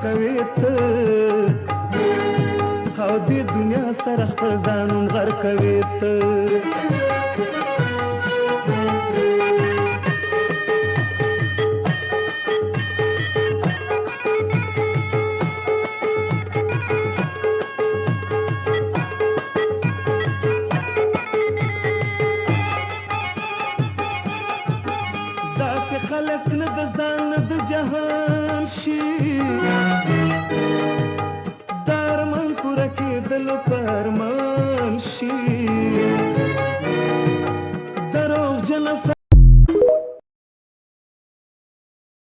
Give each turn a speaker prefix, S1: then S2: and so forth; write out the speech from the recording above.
S1: کوي ته او دې دنیا سره خپل ځانون غر کوي ته خلق نه د ځان نه د جهان شي درمان پوره کېدلو په ارمان شي